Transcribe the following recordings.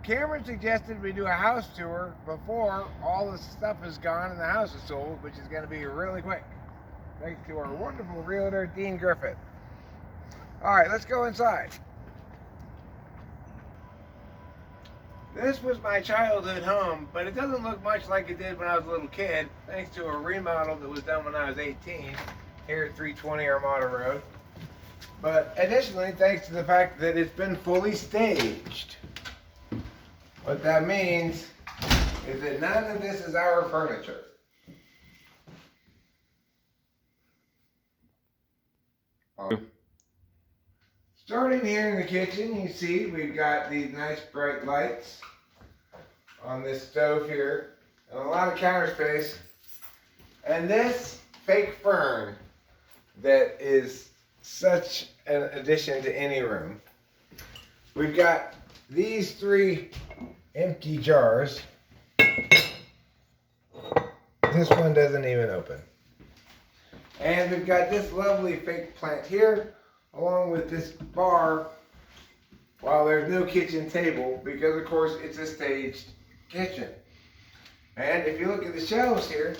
Cameron suggested we do a house tour before all the stuff is gone and the house is sold, which is going to be really quick. Thanks to our wonderful realtor, Dean Griffith. All right, let's go inside. This was my childhood home, but it doesn't look much like it did when I was a little kid, thanks to a remodel that was done when I was 18 here at 320 Armada Road. But additionally, thanks to the fact that it's been fully staged. What that means is that none of this is our furniture. Starting here in the kitchen, you see we've got these nice bright lights on this stove here, and a lot of counter space, and this fake fern that is such an addition to any room. We've got these 3 empty jars. This one doesn't even open. And we've got this lovely fake plant here, along with this bar, while there's no kitchen table, because of course it's a staged kitchen. And if you look at the shelves here,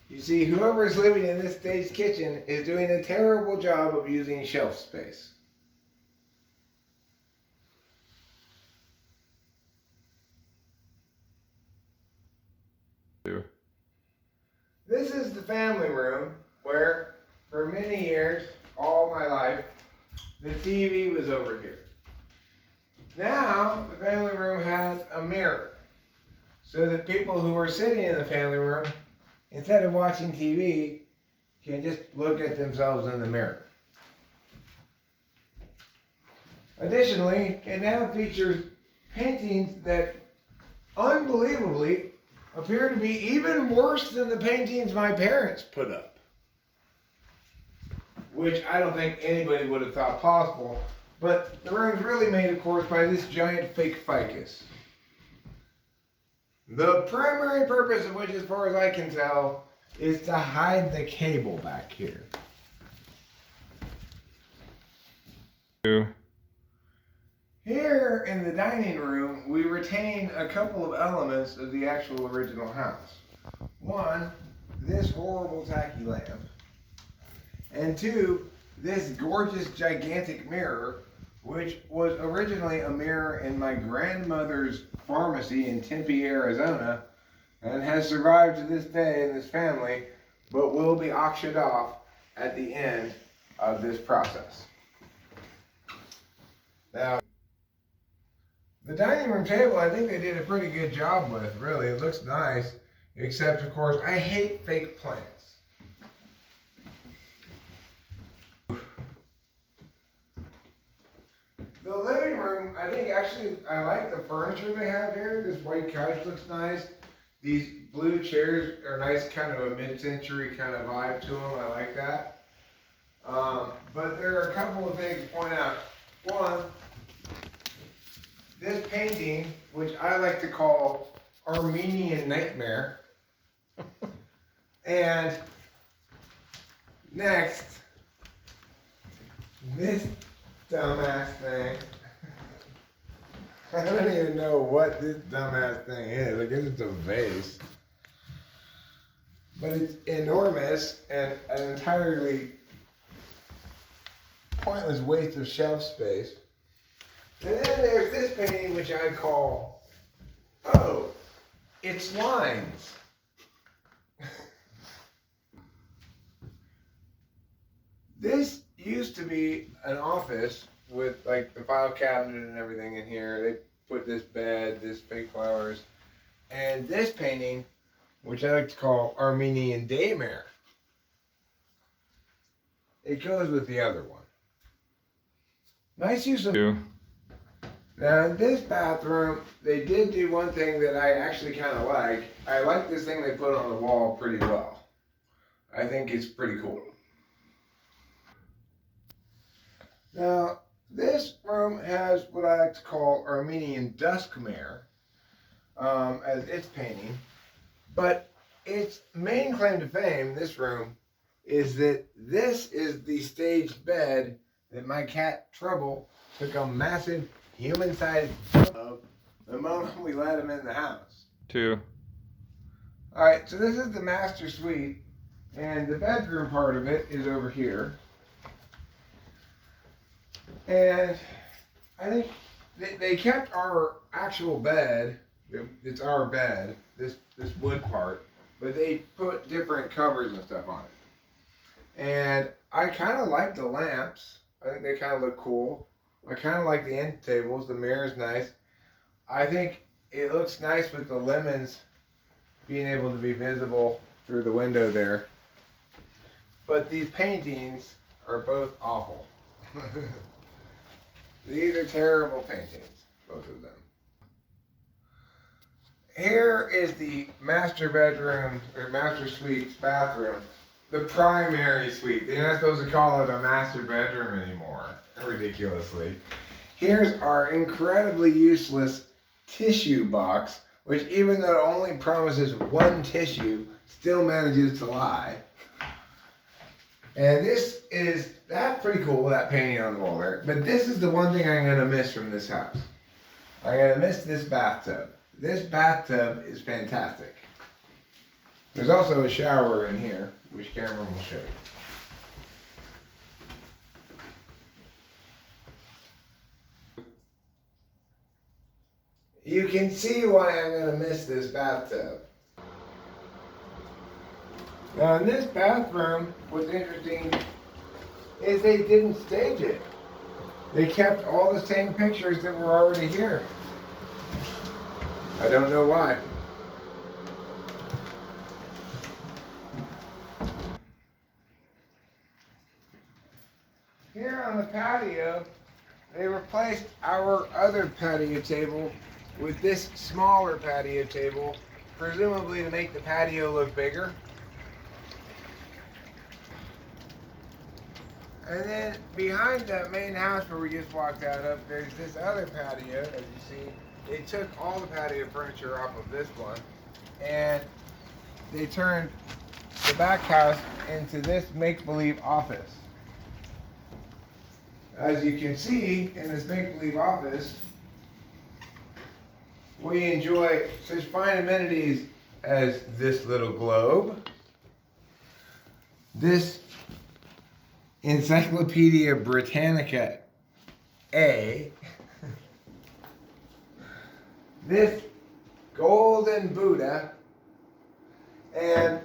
you see whoever is living in this staged kitchen is doing a terrible job of using shelf space. This is the family room where, for many years, all my life, the TV was over here. Now, the family room has a mirror, so that people who are sitting in the family room, instead of watching TV, can just look at themselves in the mirror. Additionally, it now features paintings that, unbelievably, appear to be even worse than the paintings my parents put up. Which I don't think anybody would have thought possible. But the room's really made, of course, by this giant fake ficus. The primary purpose of which, as far as I can tell, is to hide the cable back here. Here in the dining room, we retain a couple of elements of the actual original house. One, this horrible tacky lamp. And 2, this gorgeous gigantic mirror, which was originally a mirror in my grandmother's pharmacy in Tempe, Arizona, and has survived to this day in this family, but will be auctioned off at the end of this process. Now, the dining room table, I think they did a pretty good job with, really. It looks nice, except, of course, I hate fake plants. The living room, I think actually, I like the furniture they have here. This white couch looks nice. These blue chairs are nice, kind of a mid-century kind of vibe to them. I like that. But there are a couple of things to point out. One, this painting, which I like to call Armenian Nightmare. And next, this dumbass thing. I don't even know what this dumbass thing is. I guess it's a vase. But it's enormous and an entirely pointless waste of shelf space. And then there's this painting, which I call, oh, it's lines. This used to be an office with like the file cabinet and everything in here. They put this bed, this fake flowers, and this painting, which I like to call Armenian Daymare. It goes with the other one. Nice use of. Now in this bathroom, they did do one thing that I actually kind of like. I like this thing they put on the wall pretty well. I think it's pretty cool. Now, this room has what I like to call Armenian Duskmare as its painting, but its main claim to fame, this room, is that this is the staged bed that my cat Trouble took a massive human-sized dump of the moment we let them in the house. 2. Alright, so this is the master suite, and the bedroom part of it is over here. And I think they kept our actual bed, it's our bed, this wood part, but they put different covers and stuff on it. And I kind of like the lamps. I think they kind of look cool. I kind of like the end tables. The mirror's nice. I think it looks nice with the lemons being able to be visible through the window there. But these paintings are both awful. These are terrible paintings, both of them. Here is the master bedroom, or master suite bathroom. The primary suite. They're not supposed to call it a master bedroom anymore, ridiculously. Here's our incredibly useless tissue box, which even though it only promises one tissue, still manages to lie. And that's pretty cool, that painting on the wall there. But this is the one thing I'm going to miss from this house. I'm going to miss this bathtub. This bathtub is fantastic. There's also a shower in here, which Cameron will show you. You can see why I'm going to miss this bathtub. Now in this bathroom, what's interesting is they didn't stage it. They kept all the same pictures that were already here. I don't know why. Here on the patio, they replaced our other patio table with this smaller patio table, presumably to make the patio look bigger. And then behind the main house where we just walked out of, there's this other patio, as you see. They took all the patio furniture off of this one, and they turned the back house into this make-believe office. As you can see, in this make-believe office, we enjoy such fine amenities as this little globe, this Encyclopedia Britannica A, this golden Buddha, and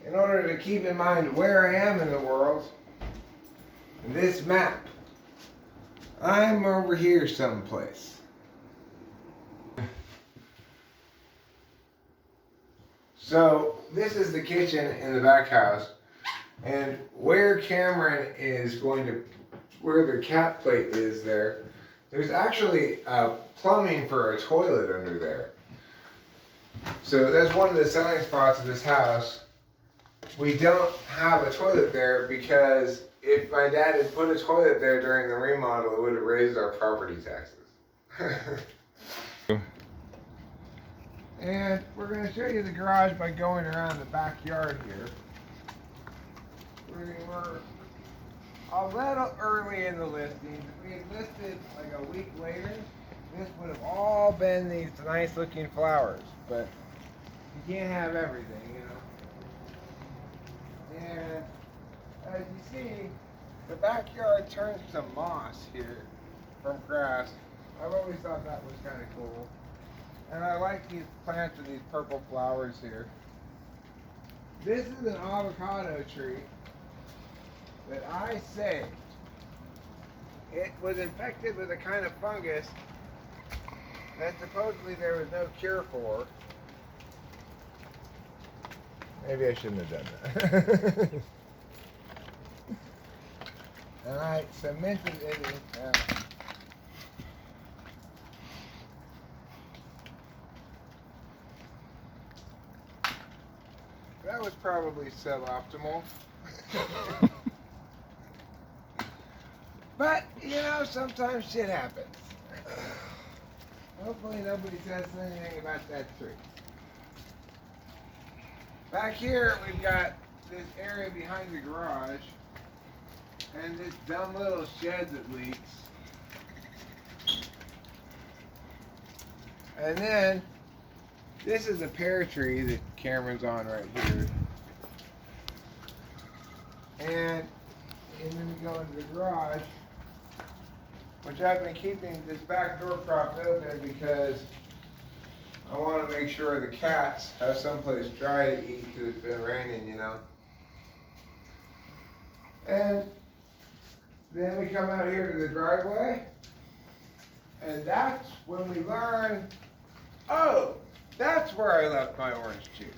in order to keep in mind where I am in the world, this map. I'm over here someplace. So this is the kitchen in the back house, and where Cameron is going to, where the cat plate is there, there's actually plumbing for a toilet under there. So that's one of the selling spots of this house. We don't have a toilet there because if my dad had put a toilet there during the remodel, it would have raised our property taxes. And we're going to show you the garage by going around the backyard here. We were a little early in the listing. If we had listed like a week later, this would have all been these nice looking flowers. But you can't have everything, you know. And as you see, the backyard turns to moss here from grass. I've always thought that was kind of cool. And I like these plants with these purple flowers here. This is an avocado tree that I saved. It was infected with a kind of fungus that supposedly there was no cure for. Maybe I shouldn't have done that. And I cemented it in. That was probably suboptimal. But, you know, sometimes shit happens. Hopefully nobody says anything about that tree. Back here, we've got this area behind the garage and this dumb little shed that leaks. And then this is a pear tree that Cameron's on right here. And then we go into the garage, which I've been keeping this back door propped open because I want to make sure the cats have someplace dry to eat because it's been raining, you know. And then we come out here to the driveway, and that's when we learn, oh, that's where I left my orange juice.